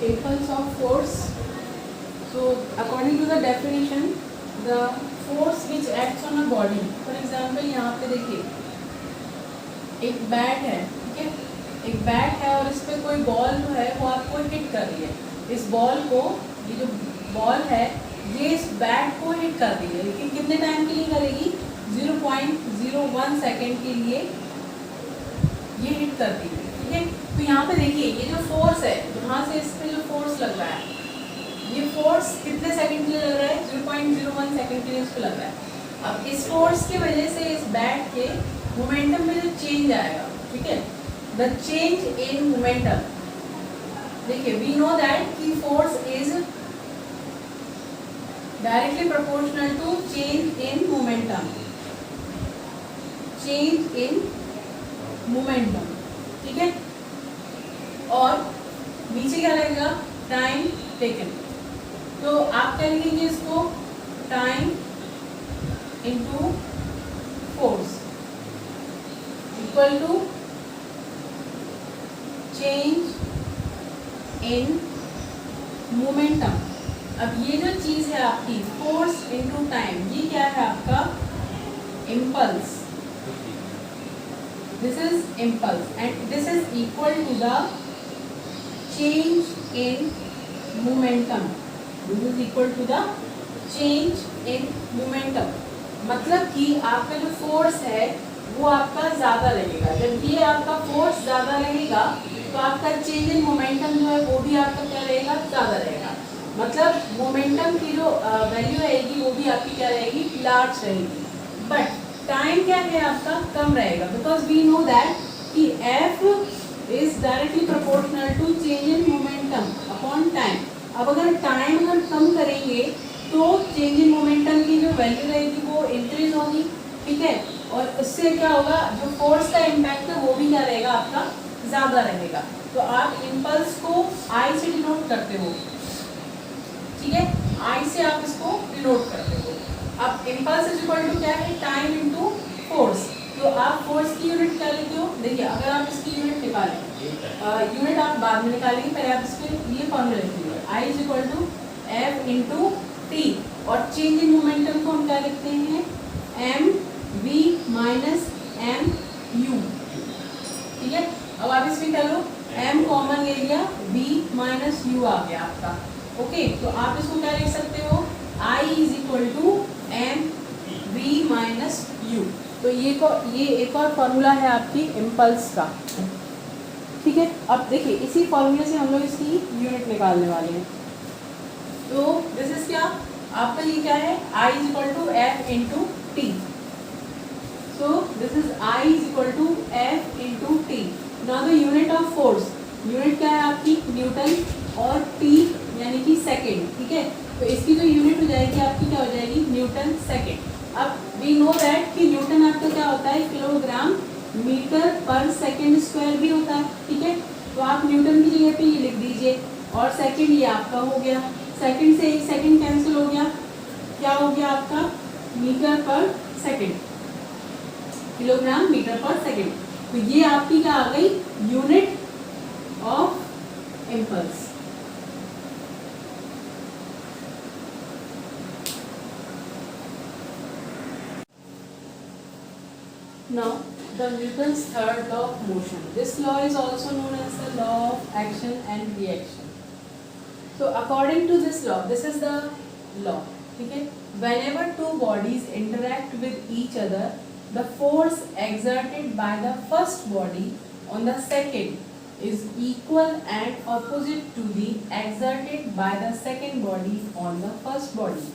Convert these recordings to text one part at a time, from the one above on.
impulse of force. So according to the definition, the force which acts on a body, for example यहाँ पे देखिए एक bat है, ठीक है, एक बैट है और इस पे कोई बॉल जो है वो आपको हिट कर रही है। इस बॉल को, ये जो बॉल है ये इस बैट को हिट कर रही है, लेकिन कितने टाइम के लिए करेगी? 0.01 सेकेंड के लिए ये हिट करती है, ठीक है। तो यहाँ पे देखिए ये जो फोर्स है, यहाँ से इस पे जो फोर्स लग रहा है, ये फोर्स कितने सेकंड के लिए लग रहा है? 0.01 सेकंड के लिए उस पर लग रहा है। अब इस फोर्स की वजह से इस बैट के मोमेंटम में जो चेंज आएगा, ठीक है, द चेंज इन मोमेंटम, देखिए वी नो दैट कि force is directly proportional to change in momentum, change in momentum, ठीक है। और नीचे क्या लगेगा? Time taken. तो आप क्या लिखेंगे इसको? Time into force equal to change in momentum. अब ये जो चीज है आपकी फोर्स इंटू टाइम, ये क्या है आपका? Impulse. This is impulse and this is equal to the change in momentum. This is equal to the change in momentum. मतलब कि आपका जो फोर्स है वो आपका ज़्यादा लगेगा। जब ये आपका फोर्स ज़्यादा लगेगा तो आपका चेंज इन मोमेंटम जो है वो भी आपका क्या रहेगा? ज़्यादा रहेगा। मतलब मोमेंटम की जो वैल्यू रहेगी वो भी आपकी क्या रहेगी? लार्ज रहेगी। बट टाइम क्या है आपका? कम रहेगा, बिकॉज वी नो दैट कि F is directly proportional to change in momentum upon time. अब अगर टाइम अगर कम करेंगे तो चेंज इन मोमेंटम की जो वैल्यू रहेगी वो इंक्रीज होगी, ठीक है, और उससे क्या होगा? जो फोर्स का इम्पैक्ट है वो भी क्या रहेगा? आपका ज़्यादा रहेगा। तो आप इम्पल्स को I से डिनोट करते हो, ठीक है, I से आप इसको डिनोट करते हो। अब इम्पल्स इज इक्वल टू क्या है? Time into force. तो आप फोर्स की यूनिट क्या लेते हो? देखिए अगर आप इसकी यूनिट निकालें, यूनिट आप बाद में निकालेंगे, पहले आप इसके ये फॉर्मूला लिखिए, I is equal to F into T, और चेंज इन मोमेंटम को हम क्या लिखते हैं? M V minus M U, ठीक है। अब आप इसमें क्या लो? एम कॉमन ले लिया, वी माइनस यू आ गया आपका, ओके। तो आप इसको क्या लिख सकते हो? I is equal to M V minus U. तो ये एक और फॉर्मूला है आपकी इम्पल्स का, ठीक है। अब देखिए इसी फॉर्मूले से हम लोग इसकी यूनिट निकालने वाले हैं। तो दिस इज क्या आपका? ये क्या है? I is equal to F into T. So this is I is equal to F into T. Now the unit of force, unit क्या है आपकी? न्यूटन, और टी यानी कि सेकेंड, ठीक है। तो इसकी जो यूनिट हो जाएगी आपकी क्या हो जाएगी? Newton second. अब वी नो दैट कि न्यूटन आपका क्या होता है? किलोग्राम मीटर पर सेकेंड स्क्वायर भी होता है, ठीक है। तो आप न्यूटन की जगह पे ये लिख दीजिए, और सेकेंड ये आपका हो गया, सेकेंड से एक सेकेंड कैंसिल हो गया, क्या हो गया आपका? मीटर पर सेकेंड, किलोग्राम मीटर पर सेकेंड। तो ये आपकी क्या आ गई? Unit of impulse. Now, the Newton's third law of motion. This law is also known as the law of action and reaction. So, according to this law, this is the law. Okay? Whenever two bodies interact with each other, the force exerted by the first body on the second is equal and opposite to the exerted by the second body on the first body.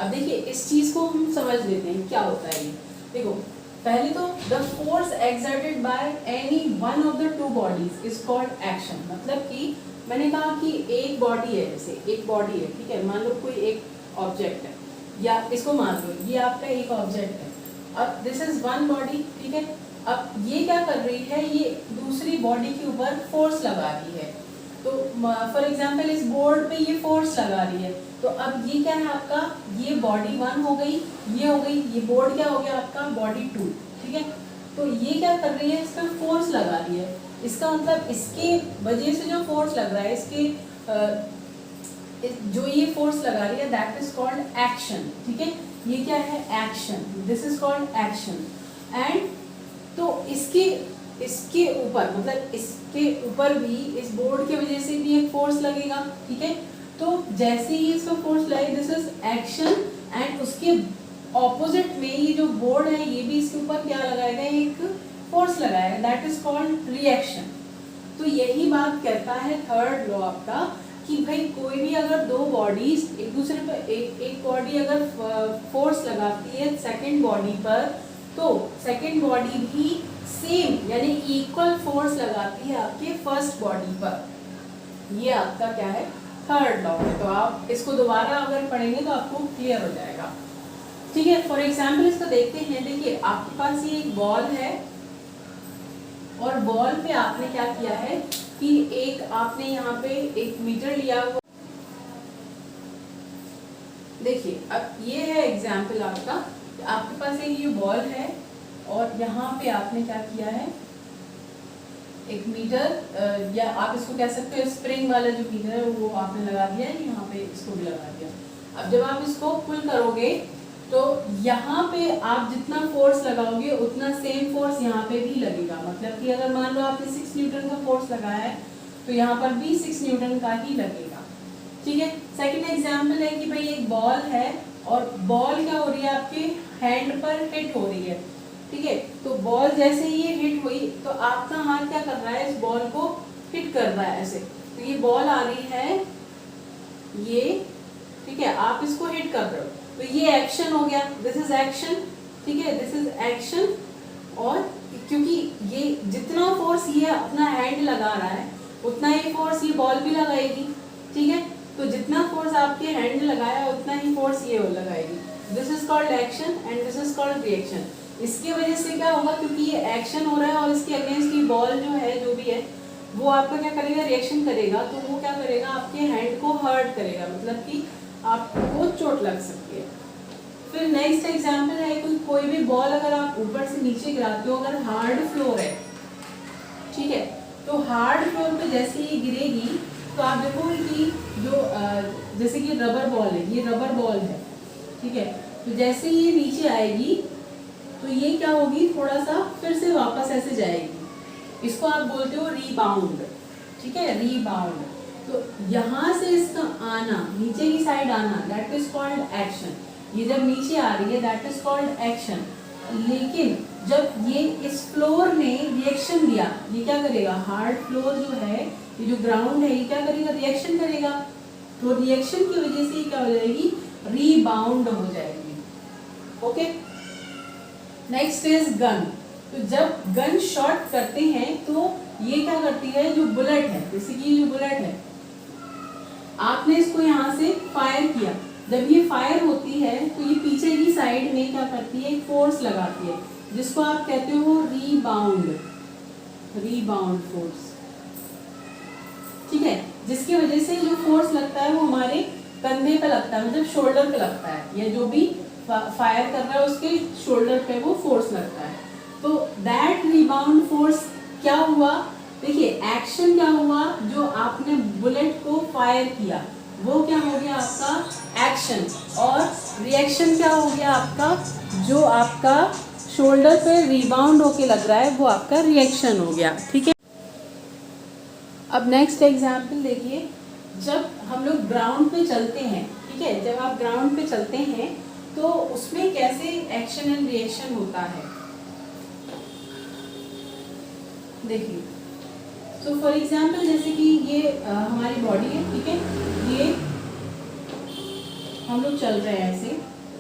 अब देखिए इस चीज को हम समझ लेते हैं क्या होता है ये। देखो पहले तो the force exerted by any one of the two bodies is called action. मतलब कि मैंने कहा कि एक बॉडी है, जैसे एक बॉडी है, ठीक है, मान लो कोई एक ऑब्जेक्ट है, या इसको मान लो ये आपका एक ऑब्जेक्ट है। अब दिस इज वन बॉडी, ठीक है। अब ये क्या कर रही है? ये दूसरी बॉडी के ऊपर फोर्स लगा रही है। तो फॉर एग्जाम्पल इस बोर्ड पे ये फोर्स लगा रही है, तो अब ये क्या है आपका? ये बॉडी वन हो गई, ये हो गई, ये बोर्ड क्या हो गया आपका? बॉडी टू, ठीक है। तो ये क्या कर रही है? इस पर फोर्स लगा रही है। इसका मतलब इसके वजह से जो फोर्स लग रहा है, इसके जो ये फोर्स लगा रही है दैट इज कॉल्ड एक्शन, ठीक है, ये क्या है action, this is called action. And तो इसके ऊपर मतलब इसके ऊपर भी इस बोर्ड की वजह से भी एक फोर्स लगेगा, ठीक है। तो जैसे ही इसका फोर्स लगे दिस इज एक्शन, एंड उसके ऑपोजिट में ये जो बोर्ड है ये भी इसके ऊपर क्या लगाएगा, एक फोर्स लगाएगा, दैट इज कॉल्ड रिएक्शन। तो यही बात कहता है थर्ड लॉ आपका कि भाई कोई भी अगर दो बॉडीज एक दूसरे पर एक बॉडी अगर फोर्स लगाती है सेकंड बॉडी पर, तो सेकंड बॉडी भी सेम यानी इक्वल फोर्स लगाती है आपके फर्स्ट बॉडी पर। ये आपका क्या है, थर्ड लॉ है। तो आप इसको दोबारा अगर पढ़ेंगे तो आपको क्लियर हो जाएगा, ठीक है। फॉर एग्जाम्पल इसको देखते हैं। देखिए आपके पास ये एक बॉल है और बॉल पे आपने क्या किया है कि एक आपने यहाँ पे 1 मीटर लिया हुआ। देखिए अब ये है एग्जाम्पल आपका, आपके पास एक ये बॉल है और यहाँ पे आपने क्या किया है 1 मीटर, या आप इसको कह सकते हो स्प्रिंग वाला जो मीटर है वो आपने लगा दिया है, यहाँ पे इसको भी लगा दिया। अब जब आप इसको पुल करोगे तो यहाँ पे आप जितना फोर्स लगाओगे उतना सेम फोर्स यहाँ पे भी लगेगा। मतलब कि अगर मान लो आपने 6 न्यूटन का फोर्स लगाया है तो यहाँ पर भी 6 न्यूटन का ही लगेगा, ठीक है। सेकंड एग्जाम्पल है कि भाई एक बॉल है और बॉल क्या हो रही है आपके हैंड पर हिट हो रही है, ठीक है। तो बॉल जैसे ही ये हिट हुई तो आपका हाथ क्या कर रहा है, इस बॉल को हिट कर रहा है ऐसे। तो ये बॉल आ रही है ये, ठीक है, आप इसको हिट कर रहे हो तो ये एक्शन हो गया, दिस इज एक्शन, ठीक है, दिस इज एक्शन। और क्योंकि ये जितना फोर्स ये अपना हैंड लगा रहा है उतना ही फोर्स ये बॉल भी लगाएगी, ठीक है। तो जितना फोर्स आपके हैंड लगाया उतना ही फोर्स ये लगाएगी, this is called action and this is called reaction. इसकी वजह से क्या होगा, क्योंकि ये एक्शन हो रहा है और इसके अगेंस्ट ये बॉल जो है जो भी है वो आपका क्या करेगा, रिएक्शन करेगा। तो वो क्या करेगा, आपके हैंड को हर्ट करेगा, मतलब कि आपको चोट लग सकती है। फिर नेक्स्ट एग्जांपल है कोई भी बॉल अगर आप ऊपर से नीचे गिराते हो, अगर हार्ड फ्लोर है, ठीक है, तो हार्ड फ्लोर पे जैसे ये गिरेगी तो आप देखोगे कि जो जैसे कि रबर बॉल है, ये रबर बॉल है, ठीक है। तो जैसे ये नीचे आएगी तो ये क्या होगी, थोड़ा सा फिर से वापस ऐसे जाएगी, इसको आप बोलते हो रीबाउंड, ठीक है, रीबाउंड। तो यहाँ से इसका आना, नीचे की साइड आना, दैट इज कॉल्ड एक्शन। ये जब नीचे आ रही है दैट इज कॉल्ड एक्शन। लेकिन जब ये इस फ्लोर ने रिएक्शन दिया, ये क्या करेगा, हार्ड फ्लोर जो है, ये जो ग्राउंड है, ये क्या करेगा, रिएक्शन करेगा। तो रिएक्शन की वजह से ये क्या हो जाएगी, रीबाउंड हो जाएगी, ओके। Next is gun. तो जब गन शॉट करते हैं तो ये क्या करती है, जो बुलेट है, जैसे कि जो बुलेट है आपने इसको यहाँ से फायर किया, जब ये फायर होती है तो ये पीछे की साइड में क्या करती है, एक फोर्स लगाती है जिसको आप कहते हो रीबाउंड, रीबाउंड फोर्स, ठीक है। जिसकी वजह से जो फोर्स लगता है वो हमारे कंधे पे लगता है, मतलब शोल्डर पे लगता है, या जो भी फायर कर रहा है उसके शोल्डर पे वो फोर्स लगता है। तो दैट रीबाउंड फोर्स क्या हुआ, देखिए एक्शन क्या हुआ, जो आपने बुलेट को फायर किया वो क्या हो गया आपका एक्शन, और रिएक्शन क्या हो गया आपका, जो आपका शोल्डर पे रिबाउंड होके लग रहा है वो आपका रिएक्शन हो गया, ठीक है। अब नेक्स्ट एग्जाम्पल देखिए, जब हम लोग ग्राउंड पे चलते हैं, ठीक है, जब आप ग्राउंड पे चलते हैं तो उसमें कैसे एक्शन एंड रिएक्शन होता है, देखिए। तो फॉर एग्जाम्पल जैसे कि ये हमारी बॉडी है, ठीक है, ये हम लोग चल रहे हैं ऐसे,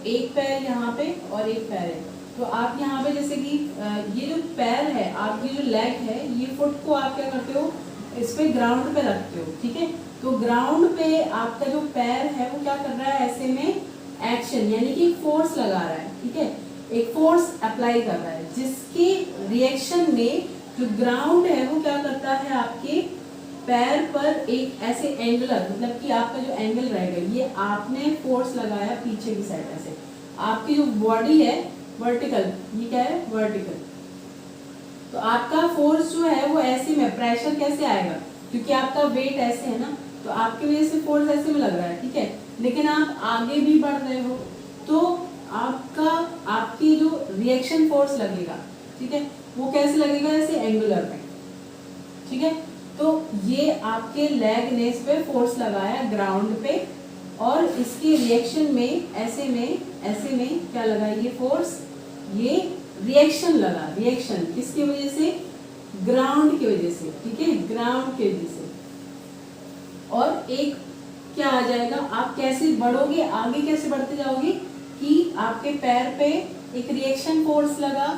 एक पैर यहाँ पे और एक पैर है। तो आप यहाँ पे जैसे कि ये जो पैर है, आपकी जो लेग है, ये फुट को आप क्या करते हो, इस पे ग्राउंड पे रखते हो, ठीक है। तो ग्राउंड पे आपका जो पैर है वो क्या कर रहा है, ऐसे में एक्शन यानी कि फोर्स लगा रहा है, ठीक है, एक फोर्स अप्लाई कर रहा है, जिसके रिएक्शन में जो ग्राउंड है वो क्या करता है, आपके पैर पर एक ऐसे एंगुलर, मतलब कि आपका जो एंगल रहेगा, ये आपने फोर्स लगाया पीछे की साइड से, आपकी जो बॉडी है वर्टिकल, ये क्या है, वर्टिकल। तो आपका फोर्स जो है वो ऐसे में प्रेशर कैसे आएगा, क्योंकि आपका वेट ऐसे है ना, तो आपकी वजह से फोर्स ऐसे में लग रहा है, ठीक है। लेकिन आप आगे भी बढ़ रहे हो तो आपकी जो रिएक्शन फोर्स लगेगा, ठीक है, वो कैसे लगेगा, ऐसे एंगुलर में, ठीक है। तो ये आपके लेग ने इस पे फोर्स लगाया ग्राउंड पे, और इसकी रिएक्शन में ऐसे में क्या लगा, ये फोर्स, ये रिएक्शन लगा, रिएक्शन किसकी वजह से, ग्राउंड की वजह से, ठीक है, ग्राउंड की वजह से। और एक क्या आ जाएगा, आप कैसे बढ़ोगे, आगे कैसे बढ़ते जाओगे कि आपके पैर पे एक रिएक्शन फोर्स लगा,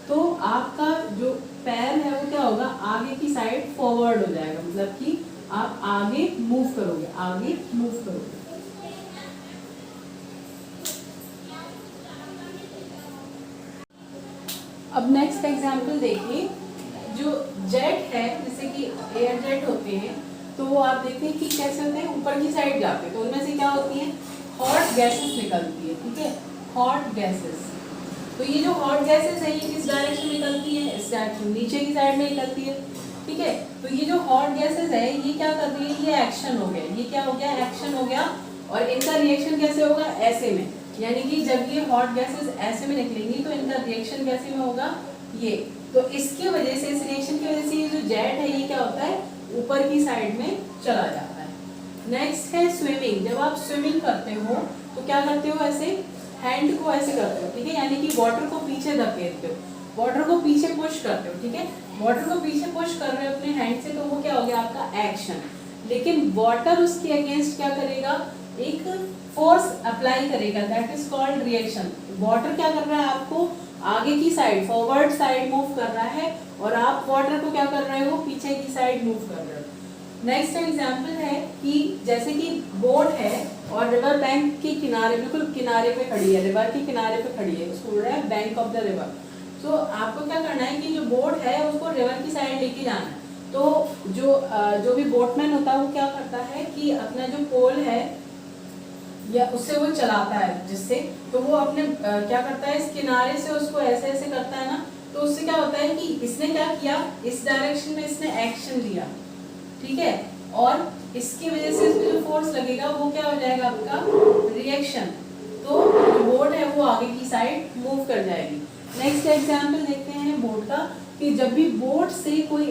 तो आपका जो पैर है वो क्या होगा, आगे की साइड फॉरवर्ड हो जाएगा, मतलब कि आप आगे मूव करोगे, आगे मूव करोगे। अब नेक्स्ट एग्जांपल देखिए, जो जेट है, जैसे कि एयर जेट होते हैं, तो वो आप देखते हैं कि कैसे होते हैं, ऊपर की साइड जाते हैं, तो उनमें से क्या होती है, हॉट गैसेस निकलती है, ठीक है, हॉट गैसेस। तो ये जो हॉट गैसेस है ये किस डायरेक्शन में निकलती है, इस डायरेक्शन, नीचे की साइड में निकलती है, ठीक है। तो ये जो हॉट गैसेस है ये क्या कर रही है, ये एक्शन हो गया, ये क्या हो गया, एक्शन हो गया, और इनका रिएक्शन कैसे होगा, ऐसे में, यानी कि जब ये हॉट गैसेस ऐसे में निकलेंगी तो इनका रिएक्शन कैसे में होगा, ये। तो इसकी वजह से, इस रिएक्शन की वजह से ये जो जेट है ये क्या होता है, ऊपर की साइड में चला जाता है। नेक्स्ट है स्विमिंग। जब आप स्विमिंग करते हो तो क्या करते हो, ऐसे हैंड को ऐसे करते हो, ठीक है, यानी कि वाटर को पीछे धकेलते हो, वाटर को पीछे पुश करते हो, ठीक है, वाटर को पीछे पुश कर रहे हो अपने हैंड से, तो वो क्या हो गया आपका एक्शन। लेकिन वाटर उसके अगेंस्ट क्या करेगा, एक फोर्स अप्लाई करेगा, that is called reaction. Water क्या कर रहा है, आपको आगे की साइड, फॉरवर्ड साइड मूव कर रहा है, और आप वाटर को क्या कर रहे हो, पीछे की साइड मूव कर रहे हो। नेक्स्ट एग्जाम्पल है कि जैसे कि बोट है और रिवर बैंक के किनारे, बिल्कुल किनारे पे खड़ी है, रिवर के किनारे पे खड़ी है, उसको बोल रहा है बैंक ऑफ द रिवर। तो आपको क्या करना है कि जो बोट है उसको रिवर की साइड लेके जाना है। तो जो भी बोटमैन होता है वो क्या करता है कि अपना जो पोल है या उससे वो चलाता है, जिससे तो वो अपने क्या करता है, इस किनारे से उसको ऐसे ऐसे करता है ना, तो उससे क्या होता है कि इसने क्या किया, इस डायरेक्शन में इसने एक्शन लिया, ठीक है, और इसकी वजह से इसमें जो फोर्स लगेगा वो क्या हो जाएगा आपका, रिएक्शन। तो जो बोट है वो आगे की साइड मूव कर जाएगी। नेक्स्ट एग्जांपल देखते हैं बोट का, कि जब भी बोट से कोई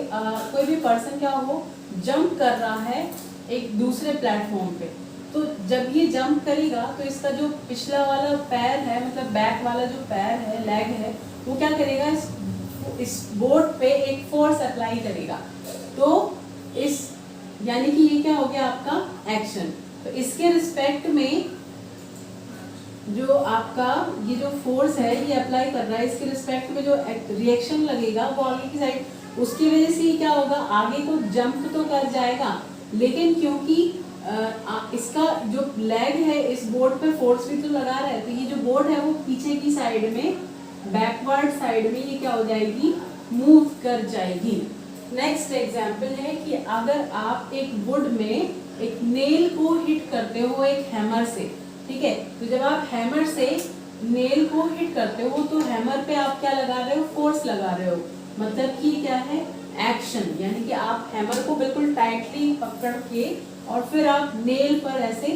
भी पर्सन क्या हो, जंप कर रहा है एक दूसरे प्लेटफॉर्म पे, तो जब ये जंप करेगा तो इसका जो पिछला वाला पैर है, मतलब बैक वाला जो पैर है, लेग है, वो क्या करेगा, इस बोट पे एक फोर्स अप्लाई करेगा। तो इस यानी कि ये क्या हो गया आपका एक्शन। तो इसके रिस्पेक्ट में जो आपका ये जो फोर्स है ये अप्लाई कर रहा है, इसके रिस्पेक्ट में जो रिएक्शन लगेगा वो आगे की साइड, उसकी वजह से क्या होगा, आगे को जंप तो कर जाएगा, लेकिन क्योंकि इसका जो लेग है इस बोर्ड पे फोर्स भी तो लगा रहा है, तो ये जो बोर्ड है वो पीछे की साइड में, बैकवर्ड साइड में ये क्या हो जाएगी, मूव कर जाएगी। नेक्स्ट एग्जाम्पल है कि अगर आप एक वुड में एक नेल को हिट करते हो एक हैमर से, ठीक है, तो जब आप हैमर से नेल को हिट करते हो तो हैमर पे आप क्या लगा रहे हो, फोर्स लगा रहे हो, मतलब कि क्या है, एक्शन। यानी कि आप हैमर को बिल्कुल टाइटली पकड़ के और फिर आप नेल पर ऐसे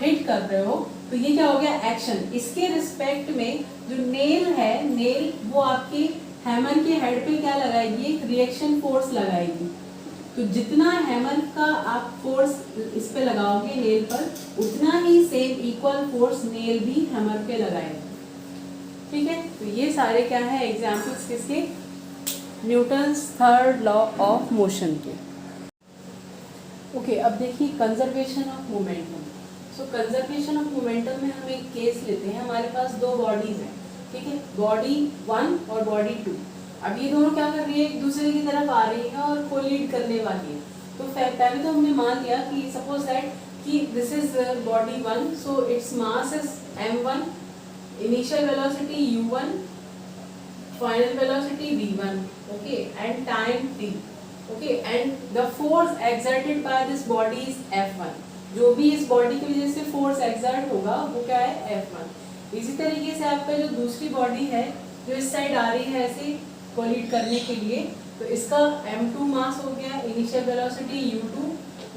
हिट कर रहे हो, तो ये क्या हो गया, एक्शन। इसके रिस्पेक्ट में जो नेल है, नेल वो आपके हैमर के हेड पे क्या लगाएगी, एक रिएक्शन फोर्स लगाएगी। तो जितना हैमर का आप फोर्स इस पे लगाओगे नेल पर, उतना ही सेम इक्वल फोर्स नेल भी हैमर पे लगाएगा, ठीक है। तो ये सारे क्या है एग्जांपल्स किसके, Newton's third law of motion के। ओके, अब देखिए conservation of momentum. So conservation of momentum में हम एक केस लेते हैं, हमारे पास दो बॉडीज हैं, ठीक है, बॉडी 1 और बॉडी 2। अब ये दोनों क्या कर रही है, एक दूसरे की तरफ आ रही है और कोलिड करने वाली है। तो पहले तो हमने मान लिया कि सपोज दैट कि this is body 1, so its mass is m1, initial velocity u1, final velocity v1, okay, and time t, okay, and the force exerted by this body is f1। जो भी इस बॉडी की वजह से force exert होगा वो क्या है, f1। इसी तरीके से आपका जो दूसरी बॉडी है जो इस साइड आ रही है ऐसे कोलिड करने के लिए, तो इसका m2 मास हो गया, इनिशियल वेलोसिटी u2,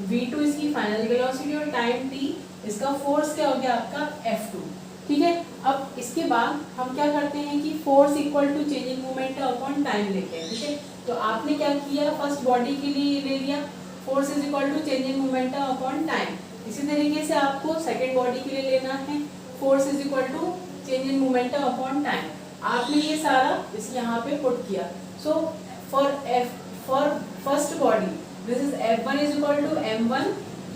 v2 इसकी फाइनल वेलोसिटी और टाइम t इसका फोर्स क्या हो गया आपका f2। ठीक है, अब इसके बाद हम क्या करते हैं कि force equal to change in momentum upon time लेते हैं। ठीक है, तो आपने क्या किया, फर्स्ट बॉडी के लिए ले लिया force is equal to change in momentum upon time. इसी तरीके से आपको सेकेंड बॉडी के लिए लेना है force is equal to change in momentum upon time. आपने ये सारा इस यहाँ पे पुट किया। So for first body this is f1 is equal to m1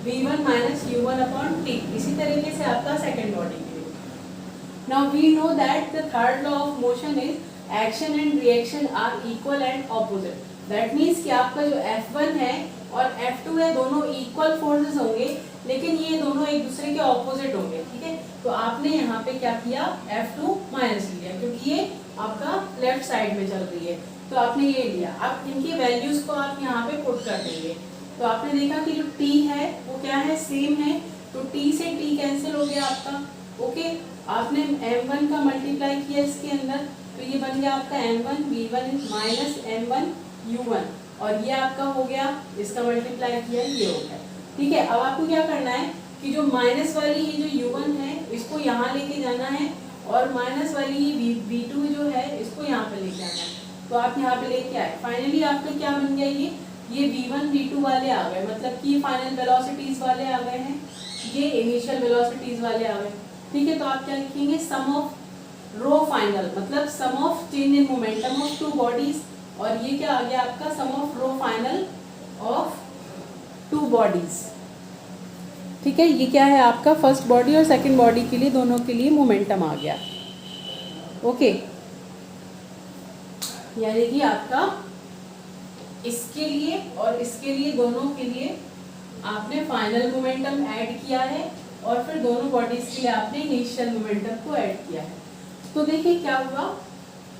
v1 minus u1 upon t। इसी तरीके से आपका सेकेंड बॉडी के लिए। Now we know that the third law of motion is action and reaction are equal and opposite. That means कि आपका जो f1 है और f2 है दोनों इक्वल फोर्सेस होंगे, लेकिन ये दोनों एक दूसरे के ऑपोजिट होंगे। ठीक है, तो आपने यहाँ पे क्या किया, f2 माइनस लिया क्योंकि ये आपका लेफ्ट साइड में चल रही है, तो आपने ये लिया। अब इनकी वैल्यूज को आप यहाँ पे पुट कर देंगे। तो आपने देखा कि जो t है वो क्या है, सेम है, तो t से t कैंसिल हो गया आपका। ओके, आपने m1 का मल्टीप्लाई किया इसके अंदर, तो ये बन गया आपका m1 v1 minus m1 u1, और ये आपका हो गया, इसका मल्टीप्लाई किया, ये हो गया। ठीक है, अब आपको क्या करना है कि जो माइनस वाली ये जो u1 है इसको यहाँ लेके जाना है, और माइनस वाली ये v2 जो है इसको यहाँ पे लेके आना है। तो आप यहाँ पे लेके आए, फाइनली आपका क्या बन गया, ये v1 v2 वाले आ गए, मतलब कि फाइनल वेलोसिटीज वाले आ गए हैं, ये इनिशियल वेलोसिटीज वाले आ गए। ठीक है, तो आप क्या लिखेंगे, सम ऑफ रो फाइनल, मतलब sum of change in momentum of two bodies, और ये क्या आ गया आपका, sum of row final of two bodies. ठीक है, ये क्या है आपका, फर्स्ट बॉडी और सेकंड बॉडी के लिए दोनों के लिए मोमेंटम आ गया। ओके, यानी कि आपका इसके लिए और इसके लिए दोनों के लिए आपने फाइनल मोमेंटम ऐड किया है, और फिर दोनों बॉडीज के लिए आपने इनिशियल मोमेंटम को ऐड किया है। तो देखिए क्या हुआ,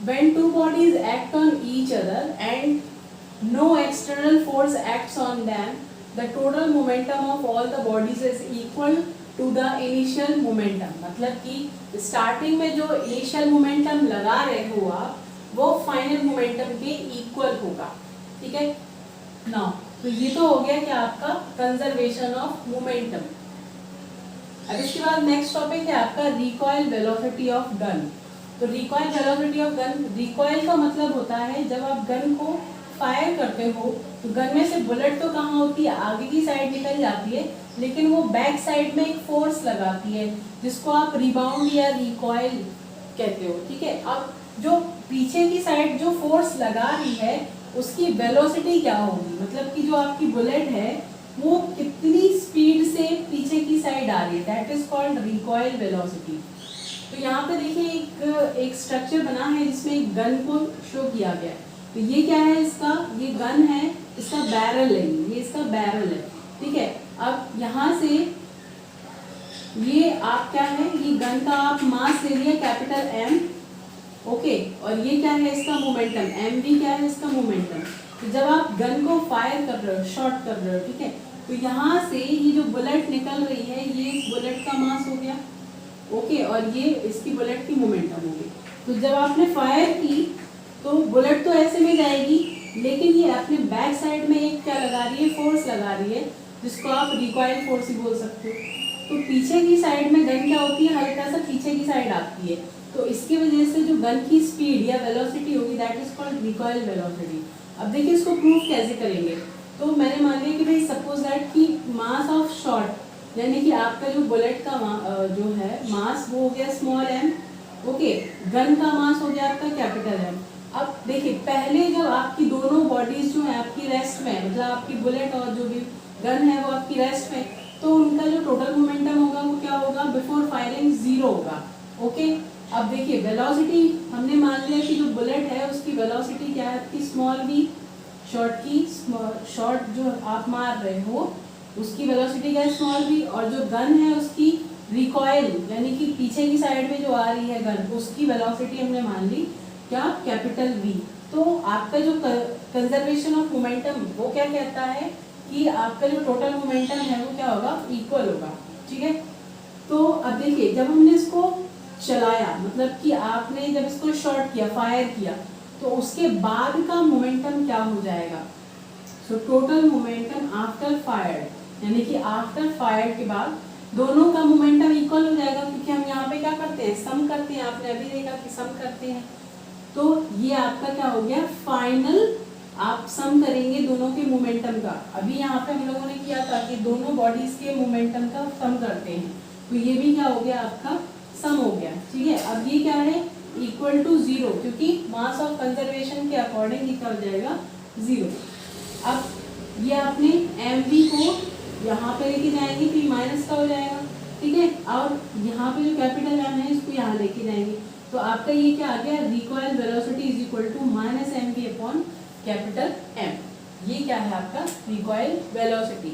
when two bodies act on each other and no external force acts on them, the total momentum of all the bodies is equal to the initial momentum। मतलब कि स्टार्टिंग में जो इनिशियल मोमेंटम लगा रहे हो आप, वो फाइनल मोमेंटम के इक्वल होगा। ठीक है, नाउ तो ये तो हो गया कि आपका कंजर्वेशन ऑफ मोमेंटम। अब इसके बाद नेक्स्ट टॉपिक है आपका रिकॉइल वेलोसिटी ऑफ गन। तो recoil velocity of gun, recoil का मतलब होता है जब आप गन को फायर करते हो तो गन में से बुलेट तो कहाँ होती है, आगे की साइड निकल जाती है, लेकिन वो बैक साइड में एक फोर्स लगाती है जिसको आप रिबाउंड या रिकॉइल कहते हो। ठीक है, अब जो पीछे की साइड जो फोर्स लगा रही है उसकी वेलोसिटी क्या होगी, मतलब कि जो आपकी बुलेट है वो कितनी स्पीड से पीछे की साइड आ रही है, that is called recoil velocity. तो यहाँ पे देखिए एक स्ट्रक्चर बना है जिसमें एक गन को शो किया गया है। तो ये क्या है, इसका ये गन है, इसका बैरल है, ये इसका बैरल है। ठीक है, अब यहाँ से ये आप क्या है, ये गन का आप मास ले लिया कैपिटल M। ओके, और ये क्या है इसका मोमेंटम, mv क्या है इसका मोमेंटम। तो जब आप गन को फायर कर रहे हो, शॉट कर रहे हो, ठीक है, तो यहाँ से ये जो बुलेट निकल रही है ये इस बुलेट का मास हो गया। ओके, और ये इसकी बुलेट की मोमेंटम होगी। तो जब आपने फायर की तो बुलेट तो ऐसे में जाएगी, लेकिन ये अपने बैक साइड में एक क्या लगा रही है, फोर्स लगा रही है, जिसको आप रिकॉइल फोर्स ही बोल सकते हो। तो पीछे की साइड में गन क्या होती है, हल्का सा पीछे की साइड आती है, तो इसकी वजह से जो गन की स्पीड या वेलोसिटी होगी that is called recoil velocity. अब देखिए इसको प्रूफ कैसे करेंगे। तो मैंने मान लिया कि भाई सपोज दैट कि मास ऑफ शॉट, यानी कि आपका जो बुलेट का जो है मास वो हो गया स्मॉल m। ओके, गन का मास हो गया आपका कैपिटल M। अब देखिए पहले जब आपकी दोनों बॉडीज जो है आपकी रेस्ट में, मतलब आपकी बुलेट और जो भी गन है वो आपकी रेस्ट में, तो उनका जो टोटल मोमेंटम होगा वो क्या होगा, बिफोर फायरिंग 0 होगा। ओके, अब देखिए वेलोसिटी हमने मान लिया कि जो बुलेट है उसकी वेलोसिटी क्या है आपकी स्मॉल v, शॉट जो आप मार रहे हो उसकी वेलोसिटी क्या है स्मॉल v, और जो गन है उसकी रिकॉइल यानी कि पीछे की साइड में जो आ रही है गन उसकी वेलोसिटी हमने मान ली क्या, कैपिटल V। तो आपका जो कंजर्वेशन ऑफ मोमेंटम वो क्या कहता है कि आपका जो टोटल मोमेंटम है वो क्या होगा, इक्वल होगा। ठीक है, तो अब देखिए जब हमने इसको चलाया, मतलब कि आपने जब इसको शॉट किया, फायर किया, तो उसके बाद का मोमेंटम क्या हो जाएगा। So total momentum after fire यानी कि आफ्टर फायर के बाद दोनों का मोमेंटम इक्वल हो जाएगा, क्योंकि हम यहाँ पे क्या करते हैं, सम करते हैं। आपने अभी देखा कि सम करते हैं। तो ये आपका क्या हो गया, फाइनल आप सम करेंगे दोनों के मोमेंटम का। अभी यहाँ पे हम लोगों ने किया था कि दोनों बॉडीज के मोमेंटम का सम करते हैं, तो ये भी क्या हो गया, आपका सम हो गया। ठीक है, अब ये क्या है, इक्वल टू 0, क्योंकि मास ऑफ कंजर्वेशन के अकॉर्डिंग ये क्या हो जाएगा, 0। अब ये आपने mv को यहाँ पे लेके जाएंगे तो ये माइनस का हो जाएगा। ठीक है, और यहाँ पे जो कैपिटल M है इसको यहाँ लेके जाएंगे, तो आपका ये क्या आ गया, recoil velocity is equal to minus mv upon capital M। ये क्या है आपका रिकॉइल वेलोसिटी।